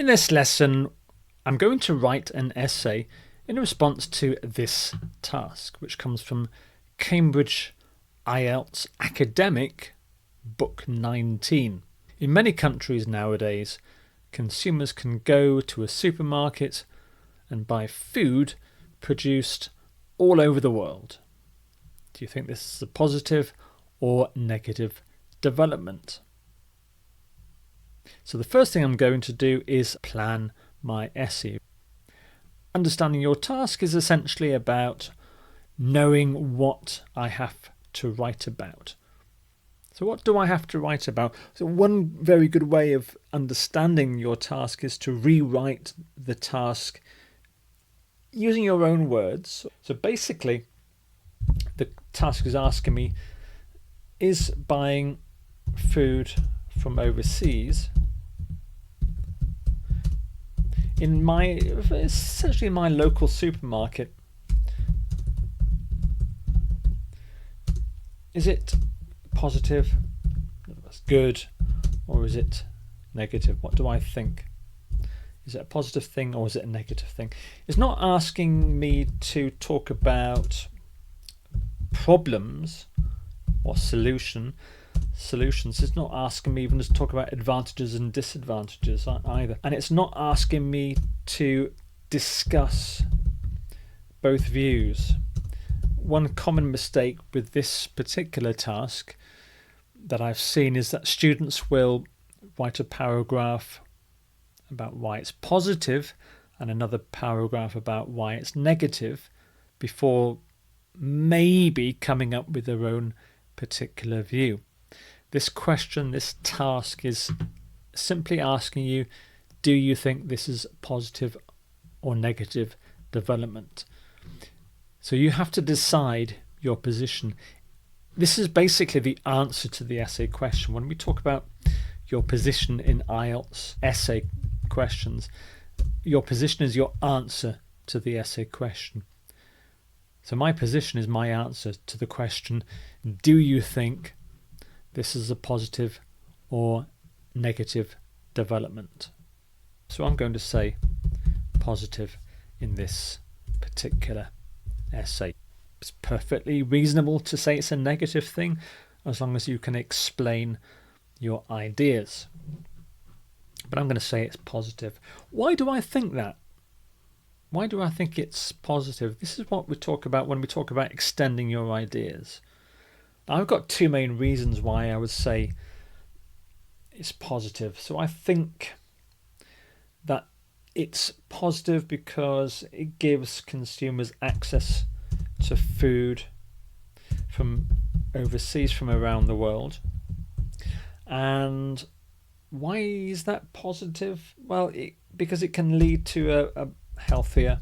In this lesson, I'm going to write an essay in response to this task, which comes from Cambridge IELTS Academic, Book 19. In many countries nowadays, consumers can go to a supermarket and buy food produced all over the world. Do you think this is a positive or negative development? So the first thing I'm going to do is plan my essay. Understanding your task is essentially about knowing what I have to write about. So what do I have to write about? So one very good way of understanding your task is to rewrite the task using your own words. So basically, the task is asking me, is buying food from overseas essentially in my local supermarket, is it positive, that's good, or is it negative? What do I think? Is it a positive thing or is it a negative thing? It's not asking me to talk about problems or solutions. It's not asking me even to talk about advantages and disadvantages either. And it's not asking me to discuss both views. One common mistake with this particular task that I've seen is that students will write a paragraph about why it's positive and another paragraph about why it's negative before maybe coming up with their own particular view. This question, this task is simply asking you, do you think this is positive or negative development? So you have to decide your position. This is basically the answer to the essay question. When we talk about your position in IELTS essay questions, your position is your answer to the essay question. So my position is my answer to the question, do you think this is a positive or negative development? So I'm going to say positive in this particular essay. It's perfectly reasonable to say it's a negative thing as long as you can explain your ideas. But I'm going to say it's positive. Why do I think that? Why do I think it's positive? This is what we talk about when we talk about extending your ideas. I've got two main reasons why I would say it's positive. So I think that it's positive because it gives consumers access to food from overseas, from around the world. And why is that positive? Well, because it can lead to a healthier,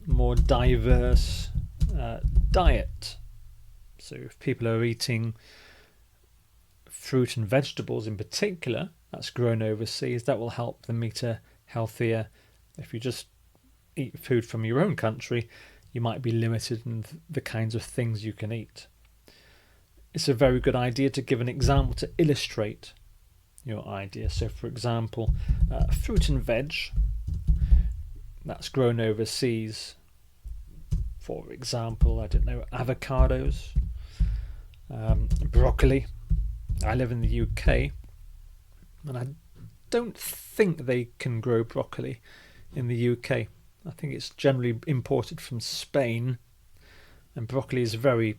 more diverse diet. So if people are eating fruit and vegetables in particular, that's grown overseas, that will help them eat a healthier. If you just eat food from your own country, you might be limited in the kinds of things you can eat. It's a very good idea to give an example to illustrate your idea. So for example, fruit and veg that's grown overseas, for example, I don't know, avocados, broccoli. I live in the UK and I don't think they can grow broccoli in the UK. I think it's generally imported from Spain, and broccoli is very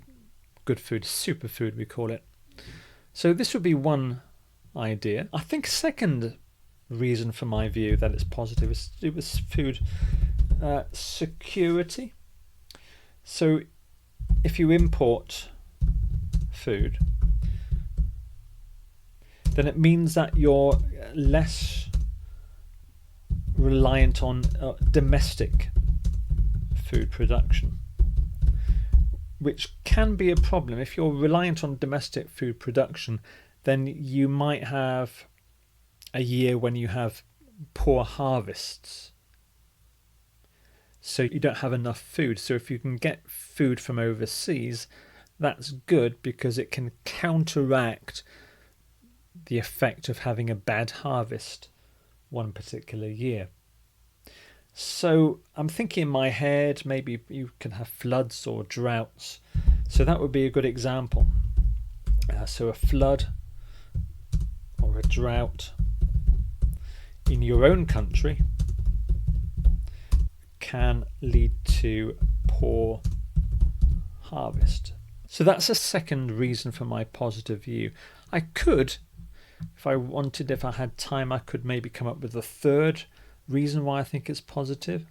good food, superfood we call it. So this would be one idea. I think a second reason for my view that it's positive is to do with food security. So if you import food, then it means that you're less reliant on domestic food production, which can be a problem. If you're reliant on domestic food production, then you might have a year when you have poor harvests. So you don't have enough food. So if you can get food from overseas, that's good because it can counteract the effect of having a bad harvest one particular year. So I'm thinking in my head, maybe you can have floods or droughts. So that would be a good example. So a flood or a drought in your own country can lead to poor harvest. So that's a second reason for my positive view. I could, if I wanted, if I had time, I could maybe come up with a third reason why I think it's positive.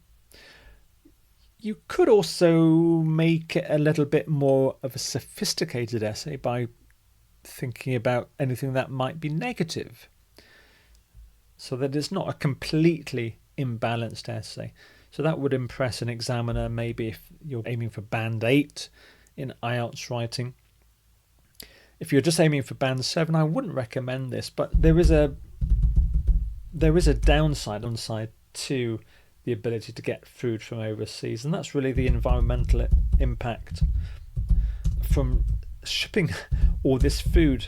You could also make it a little bit more of a sophisticated essay by thinking about anything that might be negative, so that it's not a completely imbalanced essay. So that would impress an examiner, maybe if you're aiming for band 8 in IELTS writing. If you're just aiming for band 7, I wouldn't recommend this, but there is a downside to the ability to get food from overseas, and that's really the environmental impact from shipping all this food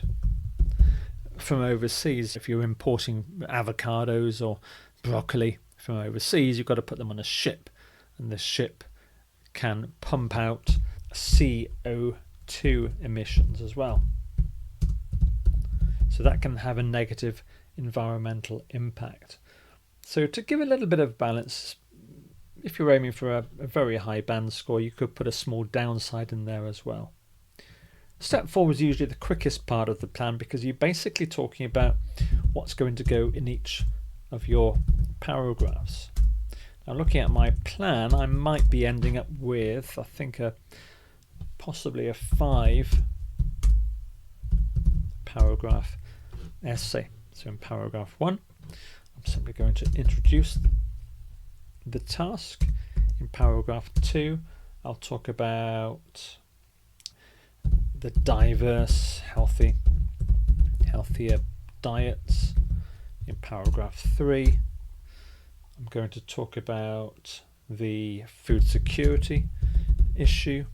from overseas. If you're importing avocados or broccoli from overseas, you've got to put them on a ship, and the ship can pump out CO2 emissions as well. So that can have a negative environmental impact. So to give a little bit of balance, if you're aiming for a very high band score, you could put a small downside in there as well. Step 4 is usually the quickest part of the plan, because you're basically talking about what's going to go in each of your paragraphs. Now, looking at my plan, I might be ending up with, I think, possibly a 5 paragraph essay. So in paragraph 1, I'm simply going to introduce the task. In paragraph 2, I'll talk about the diverse, healthier diets. In paragraph 3, I'm going to talk about the food security issue.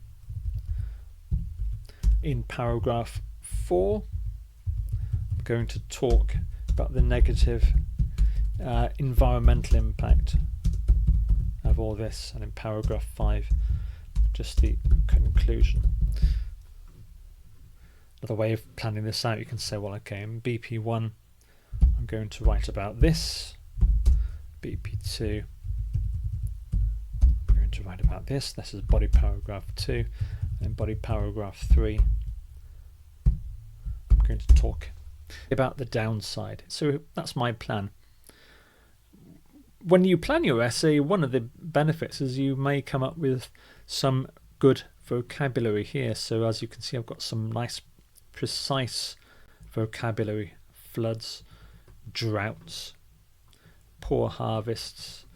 In paragraph 4, I'm going to talk about the negative environmental impact of all this, and in paragraph 5, just the conclusion. Another way of planning this out, you can say, well, okay, in BP1 I'm going to write about this, BP2 I'm going to write about this is body paragraph 2, and body paragraph 3 I'm going to talk about the downside. So that's my plan. When you plan your essay, one of the benefits is you may come up with some good vocabulary here. So as you can see, I've got some nice precise vocabulary: floods, droughts, poor harvests,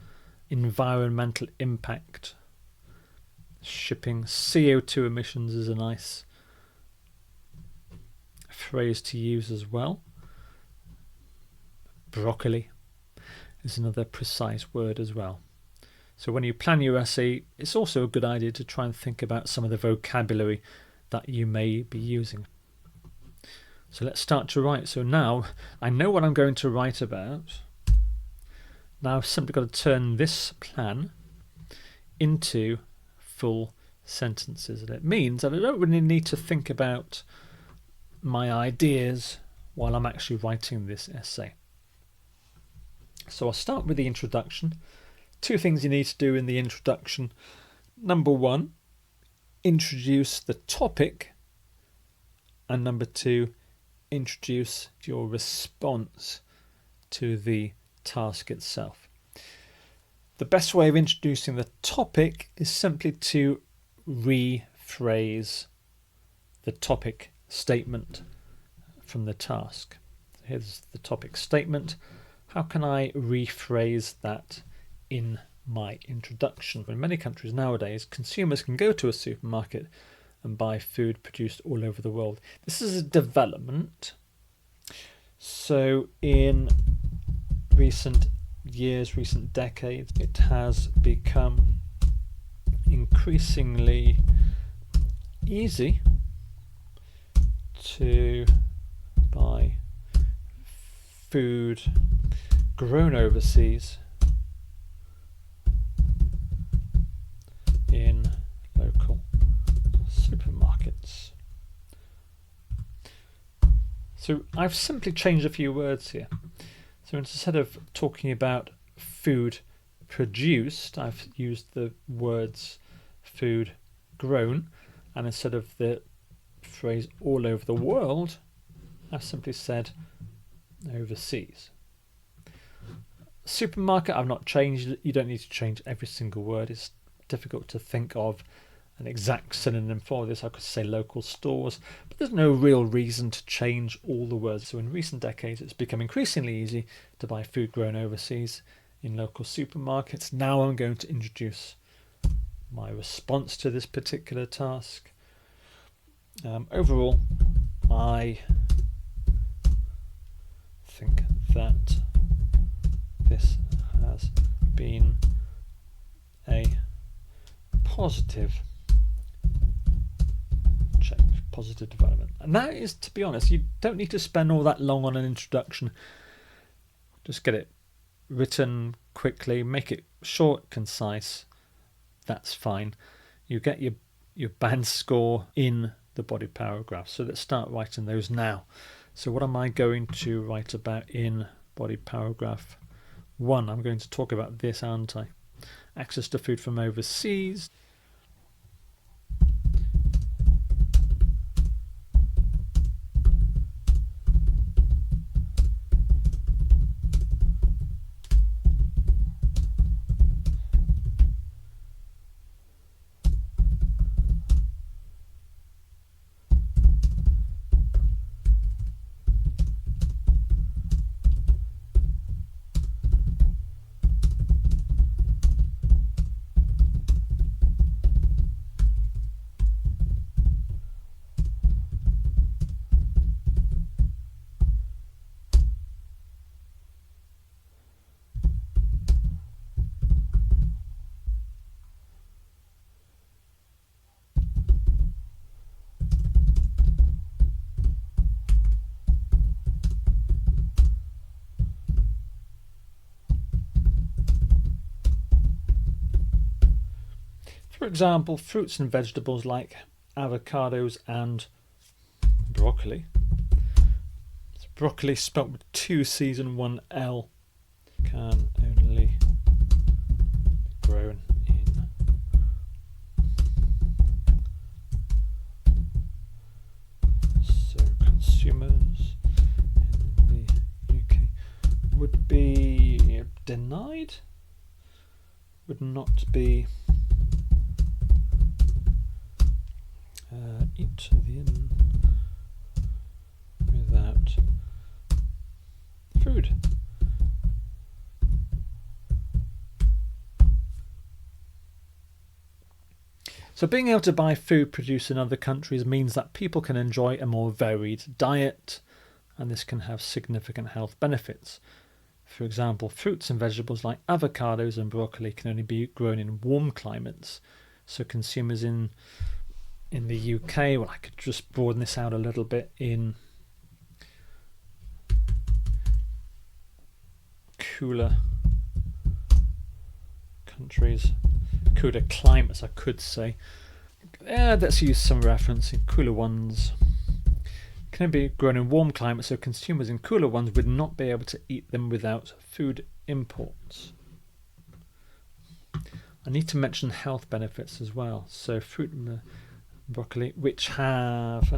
environmental impact, shipping, CO2 emissions is a nice phrase to use as well. Broccoli is another precise word as well. So when you plan your essay, it's also a good idea to try and think about some of the vocabulary that you may be using. So let's start to write. So now I know what I'm going to write about. Now I've simply got to turn this plan into full sentences. And it means that I don't really need to think about my ideas while I'm actually writing this essay. So I'll start with the introduction. 2 things you need to do in the introduction. Number 1, introduce the topic, and number 2, introduce your response to the task itself. The best way of introducing the topic is simply to rephrase the topic statement from the task. Here's the topic statement. How can I rephrase that in my introduction? In many countries nowadays, consumers can go to a supermarket and buy food produced all over the world. This is a development. So in recent years, recent decades, it has become increasingly easy to buy food grown overseas in local supermarkets. So I've simply changed a few words here. So instead of talking about food produced, I've used the words food grown, and instead of the phrase all over the world, I've simply said overseas. Supermarket, I've not changed. You don't need to change every single word. It's difficult to think of an exact synonym for this. I could say local stores, but there's no real reason to change all the words. So in recent decades, it's become increasingly easy to buy food grown overseas in local supermarkets. Now I'm going to introduce my response to this particular task. Overall, I think that this has been a positive change, positive development. And that is, to be honest, you don't need to spend all that long on an introduction. Just get it written quickly, make it short, concise. That's fine. You get your band score in the body paragraph. So let's start writing those now. So what am I going to write about in body paragraph 1? I'm going to talk about this, aren't I? Access to food from overseas. For example, fruits and vegetables like avocados and broccoli. So broccoli spelt with 2 C's and 1 L can only be grown in so consumers in the UK would be denied, would not be eat them without food. So being able to buy food produced in other countries means that people can enjoy a more varied diet, and this can have significant health benefits. For example, fruits and vegetables like avocados and broccoli can only be grown in warm climates, so consumers in the UK, well, I could just broaden this out a little bit, in cooler countries, cooler climates, I could say. Let's use some reference. In cooler ones can be grown in warm climates, so consumers in cooler ones would not be able to eat them without food imports. I need to mention health benefits as well. So fruit and broccoli, which have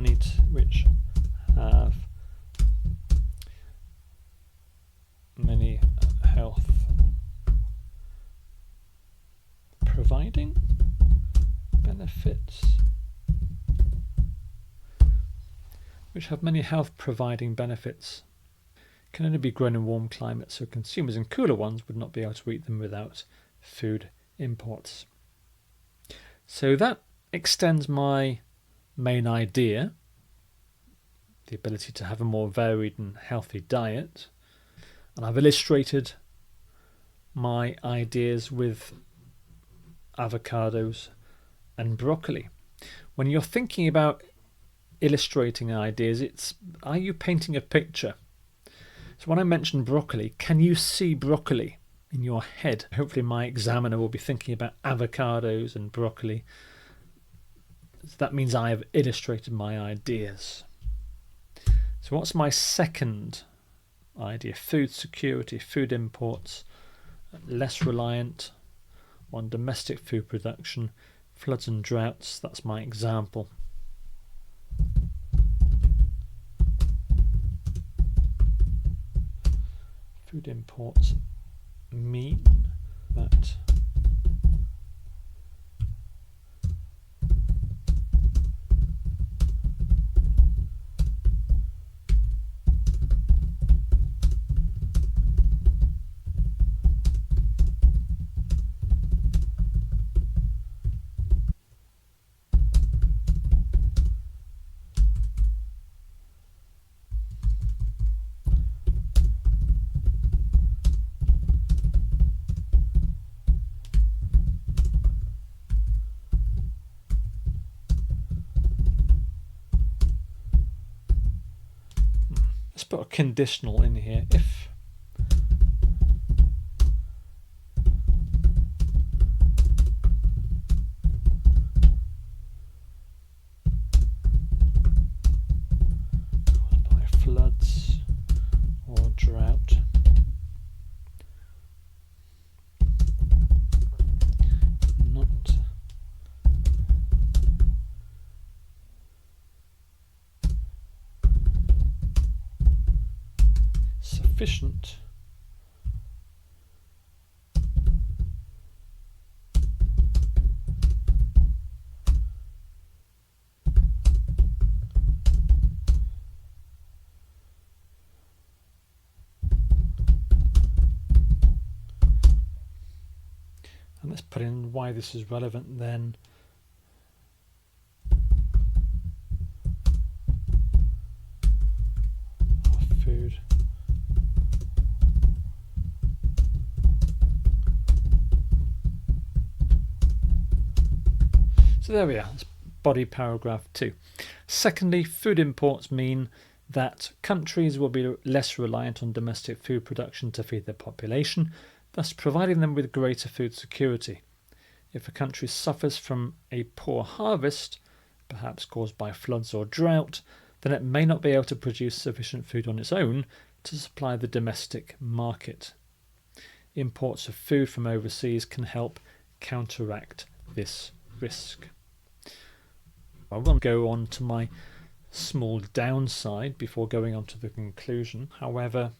many health providing benefits, can only be grown in warm climates, so consumers in cooler ones would not be able to eat them without food imports. So that extends my main idea, the ability to have a more varied and healthy diet, and I've illustrated my ideas with avocados and broccoli. When you're thinking about illustrating ideas, are you painting a picture? So when I mentioned broccoli, can you see broccoli in your head? Hopefully my examiner will be thinking about avocados and broccoli. So that means I have illustrated my ideas. So what's my second idea? Food security, food imports, less reliant on domestic food production, floods and droughts. That's my example. Food imports mean that put a conditional in here. If caused by floods or drought, not sufficient and let's put in why this is relevant then. Food So there we are, that's body paragraph 2. Secondly, food imports mean that countries will be less reliant on domestic food production to feed their population, thus providing them with greater food security. If a country suffers from a poor harvest, perhaps caused by floods or drought, then it may not be able to produce sufficient food on its own to supply the domestic market. Imports of food from overseas can help counteract this risk. I will go on to my small downside before going on to the conclusion. However,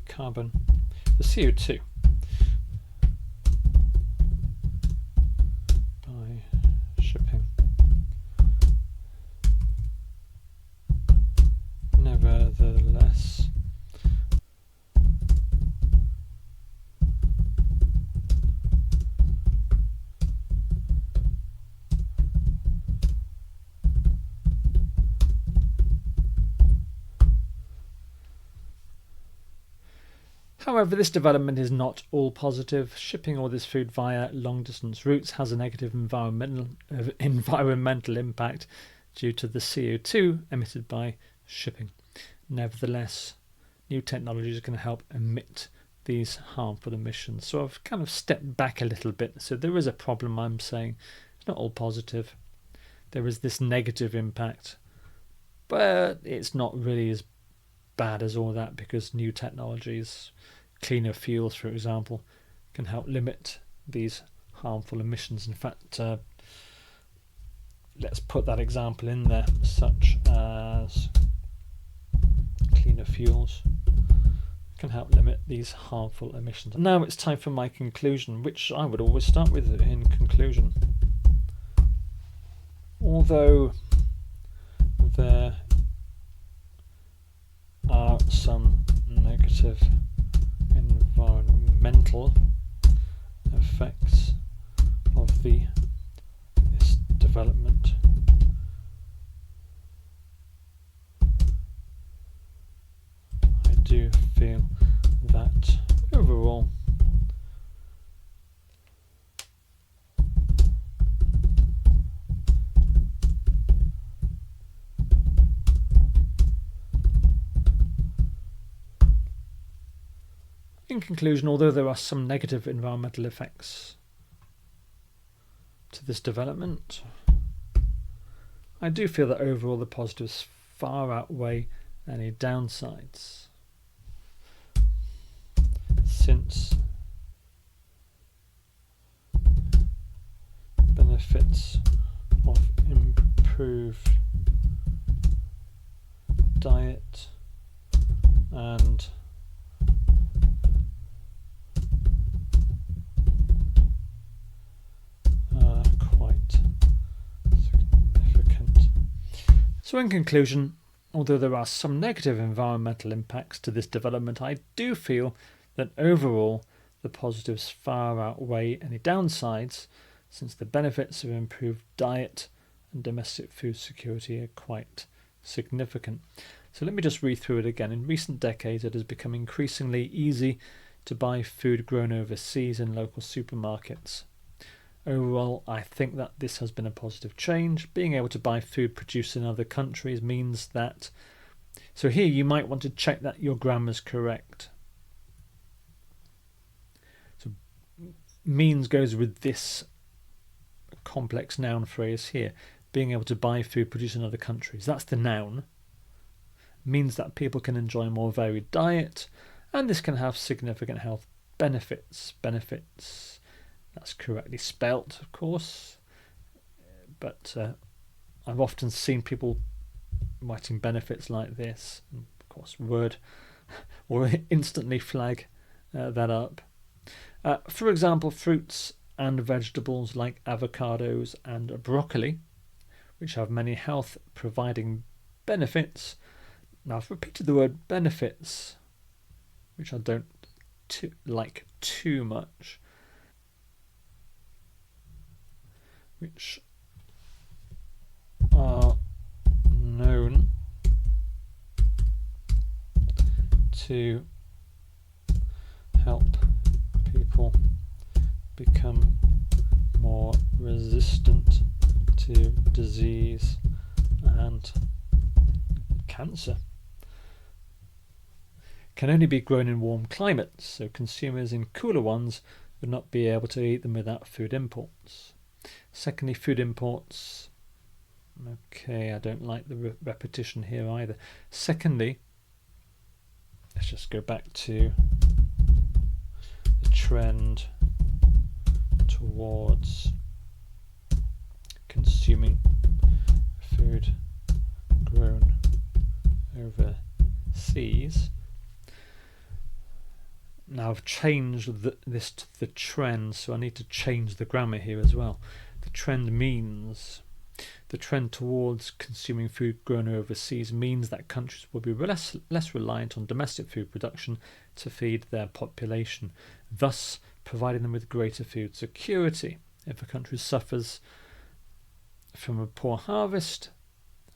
carbon, the CO2 by shipping. Nevertheless, however, this development is not all positive. Shipping all this food via long-distance routes has a negative environmental impact due to the CO2 emitted by shipping. Nevertheless, new technologies can help emit these harmful emissions. So I've kind of stepped back a little bit. So there is a problem, I'm saying. It's not all positive. There is this negative impact, but it's not really as bad as all that, because new technologies, cleaner fuels, for example, can help limit these harmful emissions. In fact, let's put that example in there, such as cleaner fuels can help limit these harmful emissions. Now it's time for my conclusion, which I would always start with in conclusion. Although there some negative environmental effects of this development. I do feel that overall in conclusion, although there are some negative environmental effects to this development, I do feel that overall the positives far outweigh any downsides, since benefits of improved diet and quite significant. So in conclusion, although there are some negative environmental impacts to this development, I do feel that overall the positives far outweigh any downsides, since the benefits of improved diet and domestic food security are quite significant. So let me just read through it again. In recent decades, it has become increasingly easy to buy food grown overseas in local supermarkets. Overall, I think that this has been a positive change. Being able to buy food produced in other countries means that... So here you might want to check that your grammar is correct. So means goes with this complex noun phrase here. Being able to buy food produced in other countries. That's the noun. Means that people can enjoy a more varied diet, and this can have significant health benefits. That's correctly spelt, of course, but I've often seen people writing benefits like this, and of course Word will instantly flag that up. For example, fruits and vegetables like avocados and broccoli, which have many health providing benefits. Now I've repeated the word benefits, which I don't like too much, which are known to help people become more resistant to disease and cancer. Can only be grown in warm climates, so consumers in cooler ones would not be able to eat them without food imports. Secondly, food imports. Okay, I don't like the repetition here either. Secondly, let's just go back to the trend towards consuming food grown overseas. Now I've changed this to the trend, so I need to change the grammar here as well. The trend means, the trend towards consuming food grown overseas means that countries will be less reliant on domestic food production to feed their population, thus providing them with greater food security. If a country suffers from a poor harvest,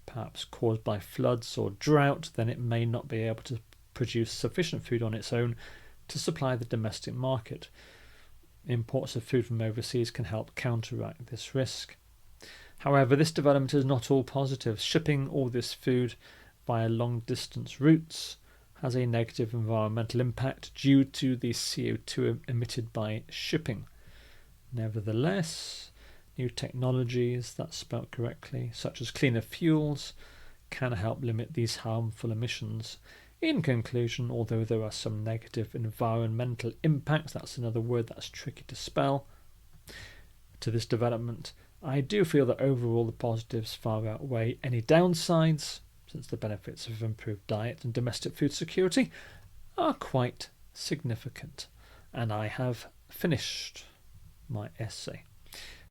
perhaps caused by floods or drought, then it may not be able to produce sufficient food on its own to supply the domestic market. Imports of food from overseas can help counteract this risk. However, this development is not all positive. Shipping all this food via long-distance routes has a negative environmental impact due to the CO2 emitted by shipping. Nevertheless, new technologies, that's spelt correctly, such as cleaner fuels, can help limit these harmful emissions. In conclusion, although there are some negative environmental impacts, that's another word that's tricky to spell, to this development, I do feel that overall the positives far outweigh any downsides, since the benefits of improved diet and domestic food security are quite significant. And I have finished my essay.